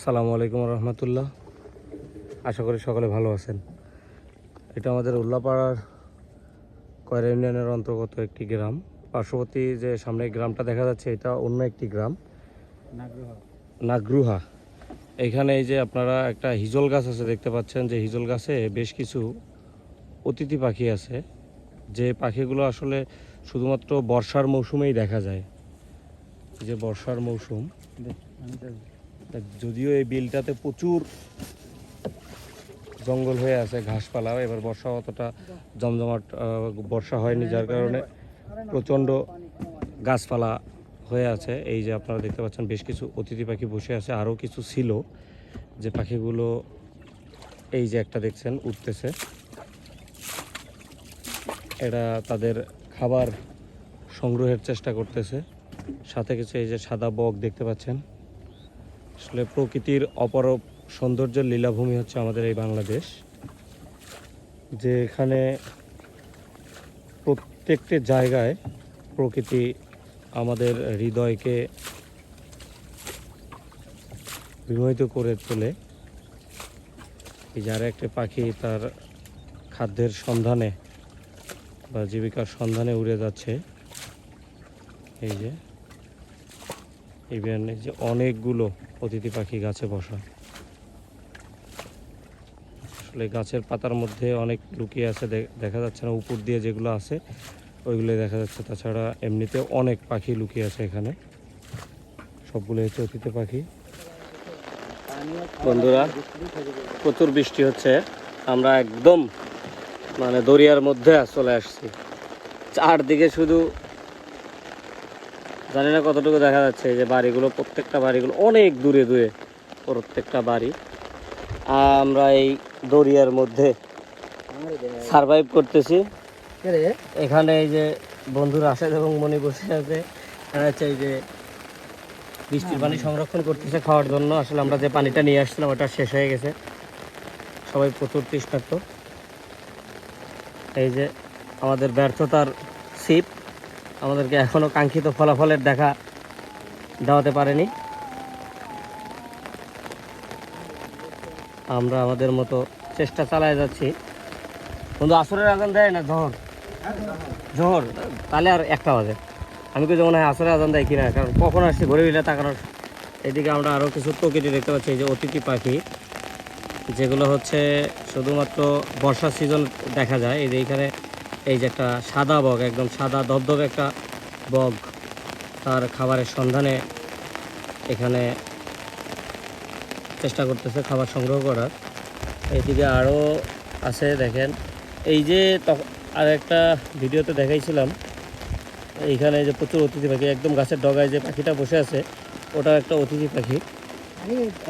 আসসালামু আলাইকুম রহমতুল্লাহ। আশা করি সকলে ভালো আছেন। এটা আমাদের উল্লাপাড়ার কয়রা ইউনিয়নের অন্তর্গত একটি গ্রাম। পার্শ্ববর্তী যে সামনে গ্রামটা দেখা যাচ্ছে এটা অন্য একটি গ্রাম, নাগরুহা। এখানে এই যে আপনারা একটা হিজল গাছ আছে দেখতে পাচ্ছেন, যে হিজল গাছে বেশ কিছু অতিথি পাখি আছে, যে পাখিগুলো আসলে শুধুমাত্র বর্ষার মৌসুমেই দেখা যায়। যে বর্ষার মৌসুম, যদিও এই বিলটাতে প্রচুর জঙ্গল হয়ে আছে, ঘাসপালা, এবার বর্ষা অতটা জমজমাট বর্ষা হয়নি, যার কারণে প্রচণ্ড গাছপালা হয়ে আছে। এই যে আপনারা দেখতে পাচ্ছেন বেশ কিছু অতিথি পাখি বসে আছে, আরও কিছু ছিল যে পাখিগুলো এই যে একটা দেখছেন উঠতেছে, এরা তাদের খাবার সংগ্রহের চেষ্টা করতেছে। সাথে কিছু এই যে সাদা বক দেখতে পাচ্ছেন। আসলে প্রকৃতির অপরূপ সৌন্দর্যের লীলাভূমি হচ্ছে আমাদের এই বাংলাদেশ, যে এখানে প্রত্যেকটি জায়গায় প্রকৃতি আমাদের হৃদয়কে বিমোহিত করে তোলে। এই যারা একটা পাখি তার খাদ্যের সন্ধানে বা জীবিকার সন্ধানে উড়ে যাচ্ছে, এই যে ইভেন এই যে অনেকগুলো অতিথি পাখি গাছে বসা। আসলে গাছের পাতার মধ্যে অনেক লুকিয়ে আছে, দেখা যাচ্ছে না, উপর দিয়ে যেগুলো আছে ওইগুলো দেখা যাচ্ছে। তাছাড়া এমনিতে অনেক পাখি লুকিয়ে আছে এখানে, সবগুলো হচ্ছে অতিথি পাখি। বন্ধুরা, প্রচুর বৃষ্টি হচ্ছে, আমরা একদম দরিয়ার মধ্যে চলে আসছি। চারদিকে শুধু জানি না কতটুকু দেখা যাচ্ছে, এই যে বাড়িগুলো, প্রত্যেকটা বাড়িগুলো অনেক দূরে দূরে, প্রত্যেকটা বাড়ি। আমরা এই দরিয়ার মধ্যে সারভাইভ করতেছি। এখানে এই যে বন্ধুরা রাশেদ এবং মনি বসে আছে, এই যে বৃষ্টির পানি সংরক্ষণ করতেছে খাওয়ার জন্য। আসলে আমরা যে পানিটা নিয়ে আসছিলাম ওটা শেষ হয়ে গেছে, সবাই প্রচুর তৃষ্ণার্ত। এই যে আমাদের ব্যর্থতার ছিপ আমাদেরকে এখনো কাঙ্ক্ষিত ফলাফলের দেখা দেওয়াতে পারেনি। আমরা আমাদের মতো চেষ্টা চালায় যাচ্ছি। বন্ধু, আসরের আজান দেয় না? জোহর তাহলে আর একটা বাজে। আমি তো যেমন হয় আসরের আজান দেয় কিনা, কারণ কখন আসছি ঘুরে ফিরে তাকানোর। এদিকে আমরা আরও কিছু প্রকৃতি দেখতে পাচ্ছি, এই যে অতিথি পাখি, যেগুলো হচ্ছে শুধুমাত্র বর্ষার সিজন দেখা যায়। এই যে এইখানে এই যে একটা সাদা বক, একদম সাদা দবদবে একটা বক, তার খাবারের সন্ধানে এখানে চেষ্টা করতেছে খাবার সংগ্রহ করার। এইদিকে আরও আছে, দেখেন এই যে আর একটা ভিডিওতে দেখাইছিলাম, এইখানে যে প্রচুর অতিথি পাখি, একদম গাছের ডগায় যে পাখিটা বসে আছে ওটা একটা অতিথি পাখি।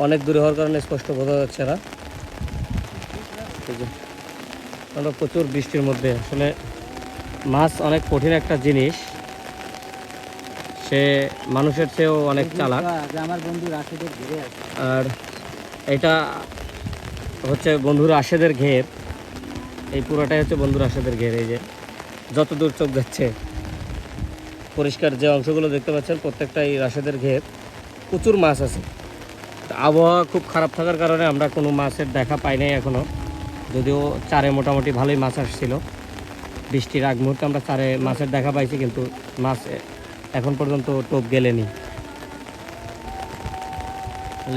অনেক দূরে হওয়ার কারণে স্পষ্ট বোঝা যাচ্ছে না। আমরা প্রচুর বৃষ্টির মধ্যে, আসলে মাছ অনেক কঠিন একটা জিনিস, সে মানুষের চেয়েও অনেক চালাক। আর এটা হচ্ছে বন্ধু রাশেদের ঘের, এই পুরোটাই হচ্ছে বন্ধু রাশেদের ঘের। এই যে যত দূর চোখ যাচ্ছে পরিষ্কার যে অংশগুলো দেখতে পাচ্ছেন প্রত্যেকটাই রাশেদের ঘের। প্রচুর মাছ আছে। আবহাওয়া খুব খারাপ থাকার কারণে আমরা কোনো মাছের দেখা পাই নাই এখনও, যদিও চারে মোটামুটি ভালোই মাছ আসছিল। বৃষ্টির আগ মুহূর্তে আমরা চারে মাছের দেখা পাইছি, কিন্তু মাছ এখন পর্যন্ত টোপ গেলেনি।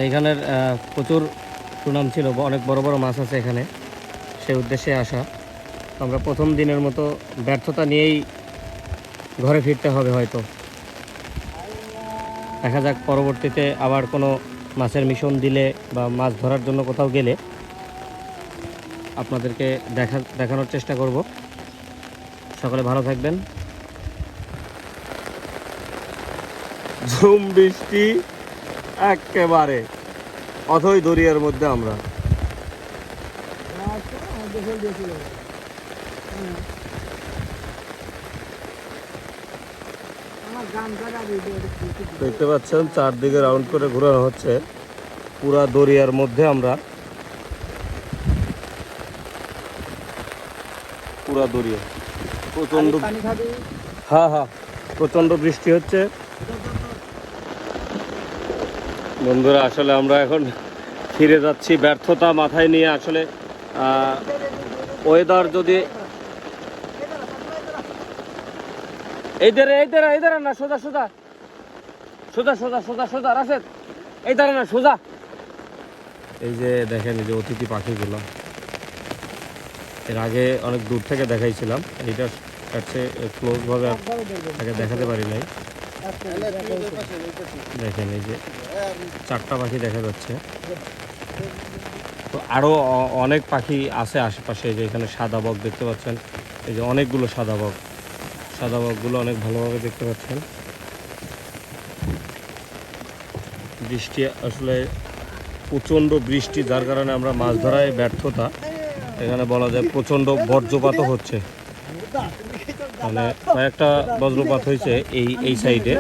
এখানের প্রচুর সুনাম ছিল, অনেক বড় বড় মাছ আছে এখানে, সেই উদ্দেশ্যে আসা। আমরা প্রথম দিনের মতো ব্যর্থতা নিয়েই ঘরে ফিরতে হবে হয়তো। দেখা যাক পরবর্তীতে আবার কোনো মাছের মিশন দিলে বা মাছ ধরার জন্য কোথাও গেলে আপনাদেরকে দেখানোর চেষ্টা করব। সকলে ভালো থাকবেন। ঝুম বৃষ্টি একেবারে অথই দরিয়ার মধ্যে আমরা। দেখতে পাচ্ছেন চারদিকে রাউন্ড করে ঘোরানো হচ্ছে, পুরা দরিয়ার মধ্যে আমরা, পুরা দরিয়া। প্রচন্ড, হ্যাঁ প্রচন্ড বৃষ্টি হচ্ছে বন্ধুরা। আসলে আমরা এখন ফিরে যাচ্ছি ব্যর্থতা মাথায় নিয়ে। আসলে ওয়েদার যদি এই ধারে না, সোজা সোজা সোজা সোজা সোজা সোজা রাশেদ, এই ধারে না, সোজা। এই যে দেখেন এই যে অতিথি পাখিগুলো, এর আগে অনেক দূর থেকে দেখাইছিলাম, এইটা কাছে ক্লোজভাবে তাকে দেখাতে পারি নাই। দেখেন এই যে 4টা পাখি দেখা যাচ্ছে। তো আরও অনেক পাখি আছে আশেপাশে। যে এখানে সাদা বক দেখতে পাচ্ছেন, এই যে অনেকগুলো সাদা বকগুলো অনেক ভালোভাবে দেখতে পাচ্ছেন। বৃষ্টি আসলে প্রচণ্ড বৃষ্টি, যার কারণে আমরা মাছ ধরায় ব্যর্থতা। এখানে বলা যায় প্রচণ্ড বজ্রপাতও হচ্ছে, মানে কয়েকটা বজ্রপাত হয়েছে এই সাইডে।